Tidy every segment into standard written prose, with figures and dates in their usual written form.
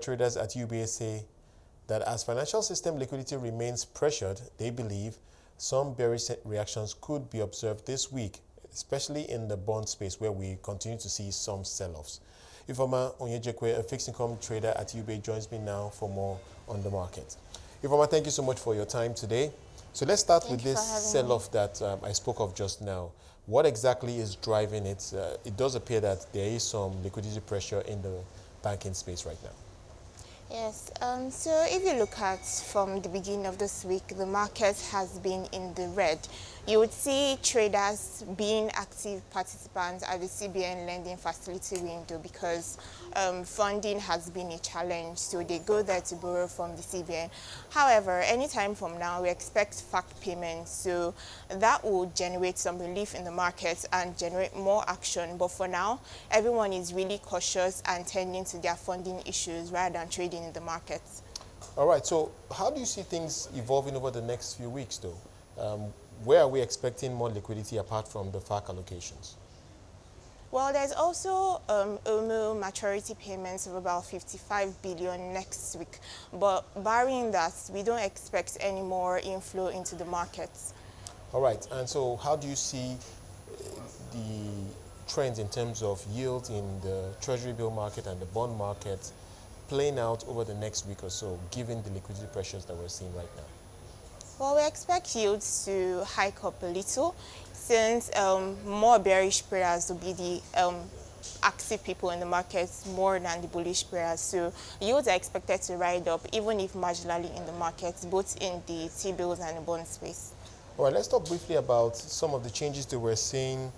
traders at UBA say that as financial system liquidity remains pressured, they believe some bearish reactions could be observed this week, especially in the bond space where we continue to see some sell-offs. Ifeoma Onyejekwe, a fixed income trader at UBA, joins me now for more on the market. Ifeoma, thank you so much for your time today. So let's start with this sell-off that I spoke of just now. What exactly is driving it? It does appear that there is some liquidity pressure in the banking space right now. Yes, so if you look at from the beginning of this week, the market has been in the red. You would see traders being active participants at the CBN lending facility window because funding has been a challenge, so they go there to borrow from the CBN. However, anytime from now, we expect fact payments, so that will generate some relief in the market and generate more action. But for now, everyone is really cautious and tending to their funding issues rather than trading in the markets. All right, so how do you see things evolving over the next few weeks, though? Where are we expecting more liquidity apart from the FAC allocations? Well, there's also UMU maturity payments of about 55 billion next week. But barring that, we don't expect any more inflow into the markets. All right, and so how do you see the trends in terms of yields in the treasury bill market and the bond market playing out over the next week or so, given the liquidity pressures that we're seeing right now? Well, we expect yields to hike up a little since more bearish players will be the active people in the markets more than the bullish players. So yields are expected to ride up, even if marginally in the markets, both in the T-bills and the bond space. All right, let's talk briefly about some of the changes that we're seeing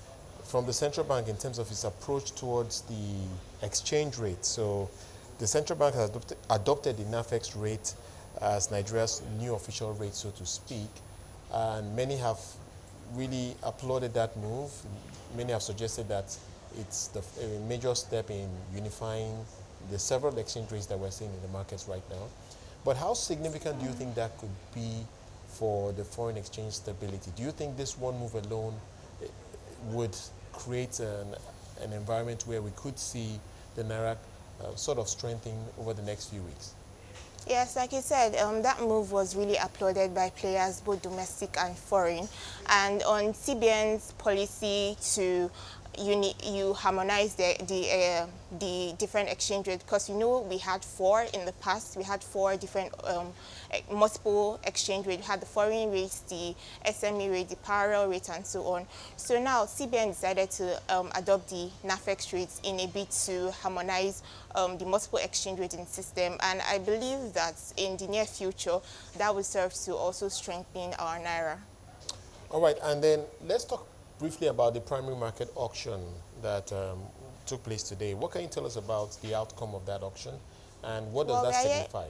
from the central bank in terms of its approach towards the exchange rate. So the central bank has adopted the NAFEX rate as Nigeria's new official rate, so to speak, and many have really applauded that move. Many have suggested that it's a major step in unifying the several exchange rates that we're seeing in the markets right now. But how significant do you think that could be for the foreign exchange stability? Do you think this one move alone would create an environment where we could see the Naira sort of strengthening over the next few weeks? Yes, like you said, that move was really applauded by players, both domestic and foreign. And on CBN's policy to harmonize the different exchange rates, because we had four in the past. We had four different multiple exchange rates. We had the foreign rates, the SME rate, the parallel rate, and so on. So now CBN decided to adopt the NAFEX rates in a bid to harmonize the multiple exchange rating system, and I believe that in the near future that will serve to also strengthen our Naira. All right, and then let's talk briefly about the primary market auction that took place today. What can you tell us about the outcome of that auction, and what does that signify?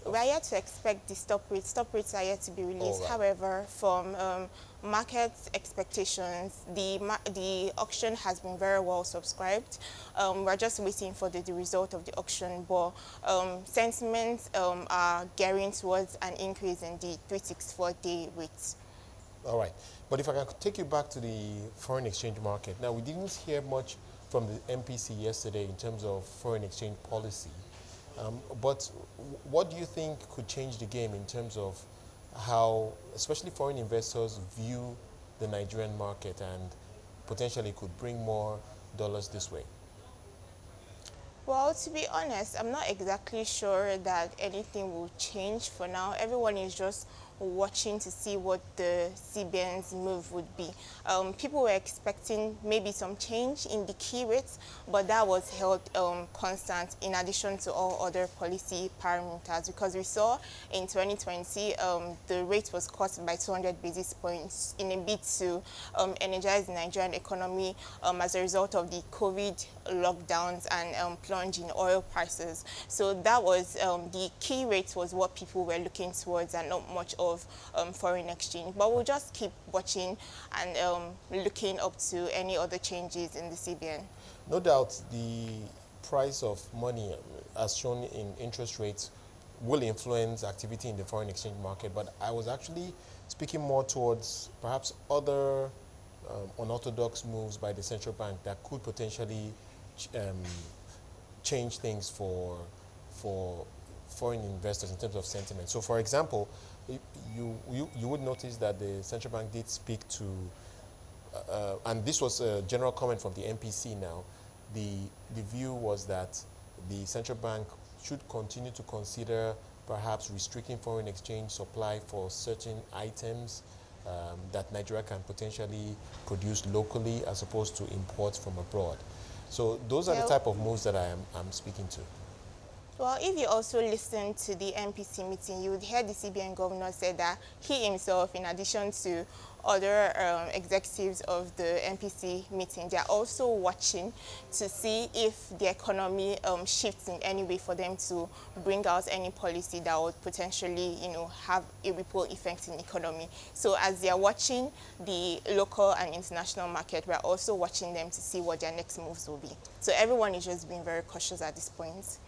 We are yet to expect the stop rates. Stop rates are yet to be released. Right. However, from market expectations, the auction has been very well subscribed. We're just waiting for the result of the auction, but sentiments are gearing towards an increase in the 364-day rates. All right, but if I can take you back to the foreign exchange market. Now, we didn't hear much from the MPC yesterday in terms of foreign exchange policy. But what do you think could change the game in terms of how, especially foreign investors, view the Nigerian market and potentially could bring more dollars this way? Well, to be honest, I'm not exactly sure that anything will change for now. Everyone is just watching to see what the CBN's move would be. People were expecting maybe some change in the key rates, but that was held constant in addition to all other policy parameters, because we saw in 2020 the rate was cut by 200 basis points in a bid to energize the Nigerian economy as a result of the COVID lockdowns and plunge in oil prices. So that was the key rate was what people were looking towards, and not much of foreign exchange. But we'll just keep watching and looking up to any other changes in the CBN. No doubt the price of money, as shown in interest rates, will influence activity in the foreign exchange market. But I was actually speaking more towards perhaps other unorthodox moves by the central bank that could potentially change things for for foreign investors in terms of sentiment. So, for example, you would notice that the central bank did speak to, and this was a general comment from the MPC now, the view was that the central bank should continue to consider perhaps restricting foreign exchange supply for certain items that Nigeria can potentially produce locally as opposed to imports from abroad. So those are the type of moves that I'm speaking to. Well, if you also listen to the MPC meeting, you would hear the CBN governor say that he himself, in addition to other executives of the MPC meeting, they are also watching to see if the economy shifts in any way for them to bring out any policy that would potentially, have a ripple effect in the economy. So as they are watching the local and international market, we are also watching them to see what their next moves will be. So everyone is just being very cautious at this point.